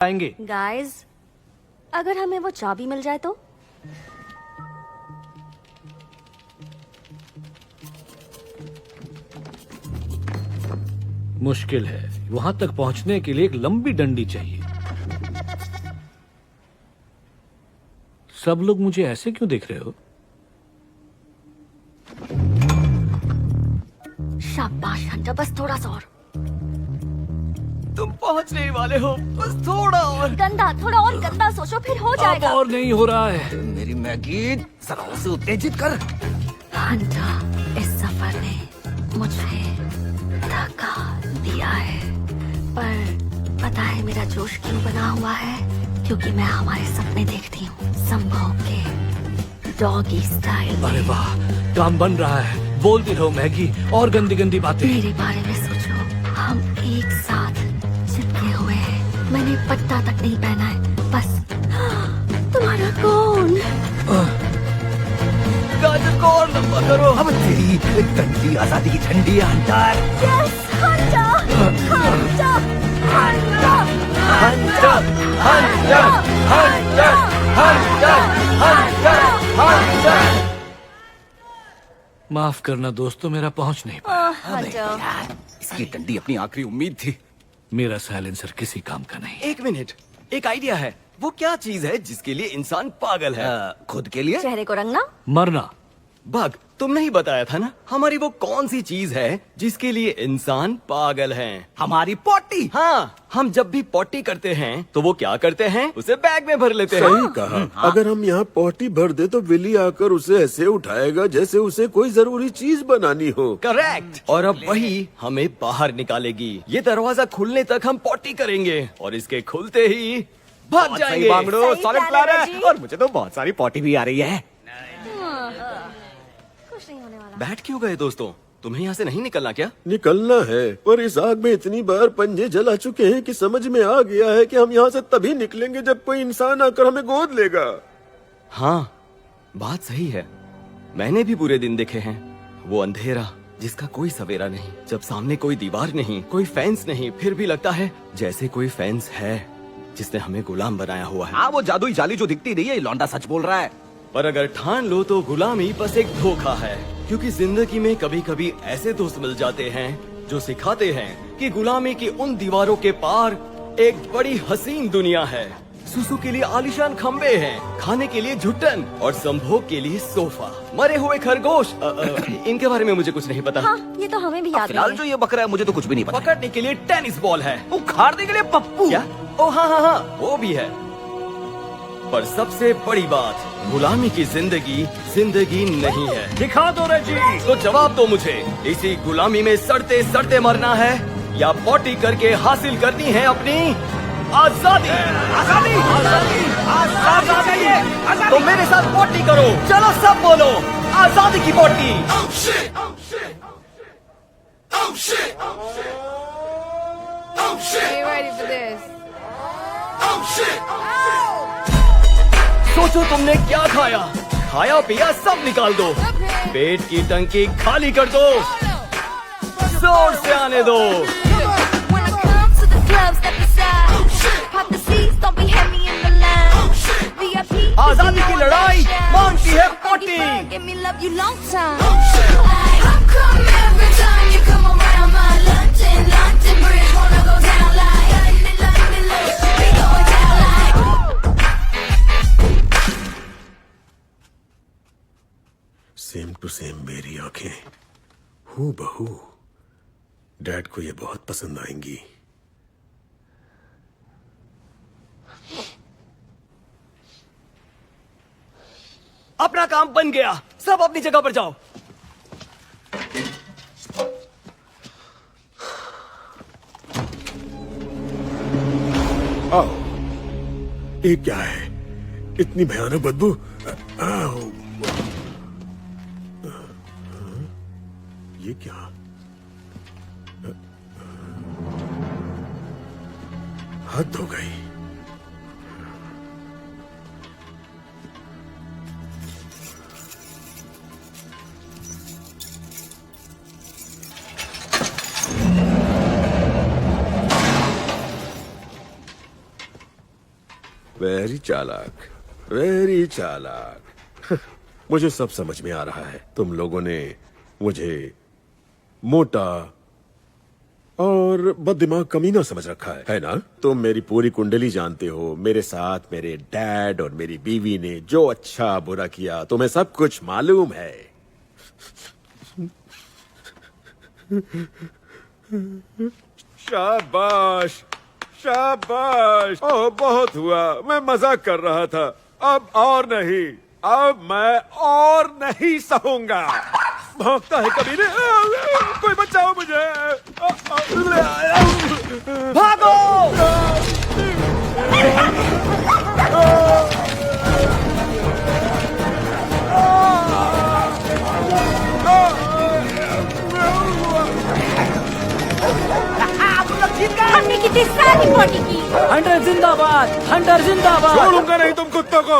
आएंगे। गाइस, अगर हमें वो चाबी मिल जाए तो? मुश्किल है, वहां तक पहुंचने के लिए एक लंबी डंडी चाहिए। सब लोग मुझे ऐसे क्यों देख रहे हो? शाबाश हंटर, बस थोड़ा सा और। तुम पहुंचने ही वाले हो, बस थोड़ा और। गंदा, थोड़ा और गंदा सोचो, फिर हो अब जाएगा। और नहीं हो रहा है। मेरी मैगी जरा उसे उत्तेजित कर। हंटर, इस सफर ने मुझे धक्का दिया है, पर पता है मेरा जोश क्यों बना हुआ है? क्योंकि मैं हमारे सपने देखती हूँ, संभोग के डॉगी स्टाइल। अरे वाह, काम बन रहा है। बोलती रहो मैगी, और गंदी गंदी बातें। मेरे बारे में सोचो, हम एक साथ चिपके हुए हैं। मैंने पट्टा तक नहीं पहना है, बस। तुम्हारा कौन? गाजर को और लंबा करो। अब तेरी गंदी आजादी की ठंडी Hunter. Yes, Hunter, Hunter, Hunter, Hunter, Hunter, Hunter, Hunter, Hunter, Hunter. माफ करना दोस्तों, मेरा पहुंच नहीं पाया। हंटर। इसकी डंडी अपनी आखिरी उम्मीद थी। मेरा साइलेंसर किसी काम का नहीं। एक मिनट, एक आइडिया है। वो क्या चीज है जिसके लिए इंसान पागल है? खुद के लिए? चेहरे को रंगना। मरना। बग, तुमने ही बताया था ना, हमारी वो कौन सी चीज है जिसके लिए इंसान पागल है? हमारी पॉटी। हाँ, हम जब भी पॉटी करते हैं तो वो क्या करते हैं? उसे बैग में भर लेते हैं। सही कहा। अगर हम यहाँ पोटी भर दे तो विली आकर उसे ऐसे उठाएगा जैसे उसे कोई जरूरी चीज बनानी हो। करेक्ट। और अब वही हमें बाहर निकालेगी। ये दरवाजा खुलने तक हम पॉटी करेंगे और इसके खुलते ही भाग जाएंगे। सही सॉलिड प्लान प्लान है है। जी। और मुझे तो बहुत सारी पॉटी भी आ रही है। कुछ नहीं होने वाला। बैठ क्यों गए दोस्तों? तुम्हें यहाँ से नहीं निकलना क्या? निकलना है, पर इस आग में इतनी बार पंजे जला चुके हैं कि समझ में आ गया है कि हम यहाँ से तभी निकलेंगे जब कोई इंसान आकर हमें गोद लेगा। हाँ, बात सही है। मैंने भी बुरे दिन देखे हैं। वो अंधेरा जिसका कोई सवेरा नहीं, जब सामने कोई दीवार नहीं, कोई फेंस नहीं, फिर भी लगता है जैसे कोई फेंस है जिसने हमें गुलाम बनाया हुआ है। हाँ, वो जादुई जाली जो दिखती नहीं है, ये लौंडा सच बोल रहा है। पर अगर ठान लो तो गुलामी बस एक धोखा है, क्योंकि जिंदगी में कभी कभी ऐसे दोस्त मिल जाते हैं जो सिखाते हैं कि गुलामी की उन दीवारों के पार एक बड़ी हसीन दुनिया है। सुसु के लिए आलीशान खंबे हैं, खाने के लिए झुट्टन और संभोग के लिए सोफा, मरे हुए खरगोश। इनके बारे में मुझे कुछ नहीं पता। हाँ, ये तो हमें भी याद फिलहाल नहीं जो है। ये बकरा है मुझे तो कुछ भी नहीं पता। पकड़ने के लिए टेनिस बॉल है। उखाड़ने के लिए पप्पू। क्या? ओ हाँ हाँ हाँ, वो भी है। पर सबसे बड़ी बात, गुलामी की जिंदगी जिंदगी नहीं है। दिखा दो रेजी। तो जवाब दो मुझे, इसी गुलामी में सड़ते सड़ते मरना है या पॉटी करके हासिल करनी है अपनी आजादी? आजादी, आजादी, आजादी। तो मेरे साथ पॉटी करो। चलो सब बोलो, आजादी की potty. Are you ready for this? सोचो तुमने क्या खाया, खाया पिया सब निकाल दो, पेट की टंकी खाली कर दो, जोर से आने दो। When I come to the club, step aside. Pop the seats, don't be heavy in the line. VIP, आजादी की लड़ाई मांगती है potty. give me love you long time. How come every time you come around my London Bridge wanna go down like London, we going down like. Same to same मेरी आंखें, हूँ बहू। Dad को ये बहुत पसंद आएंगी। अपना काम बन गया, सब अपनी जगह पर जाओ। आओ, ये क्या है? इतनी भयानक बदबू। आओ, ये क्या? हद हो गई। वेरी चालाक, वेरी चालाक। मुझे सब समझ में आ रहा है। तुम लोगों ने मुझे मोटा और बददिमाग कमीना समझ रखा है ना? तुम मेरी पूरी कुंडली जानते हो। मेरे साथ मेरे डैड और मेरी बीवी ने जो अच्छा बुरा किया तुम्हें सब कुछ मालूम है। शाबाश, शाबाश। ओह, बहुत हुआ, मैं मजाक कर रहा था। अब और नहीं, अब मैं और नहीं सहूंगा। भौंकता है कमीने, कोई बचाओ मुझे। भागो! हमने कितनी सारी पार्टी की। हंटर जिंदाबाद, हंटर जिंदाबाद। छोड़ूंगा नहीं तुम कुत्तों को।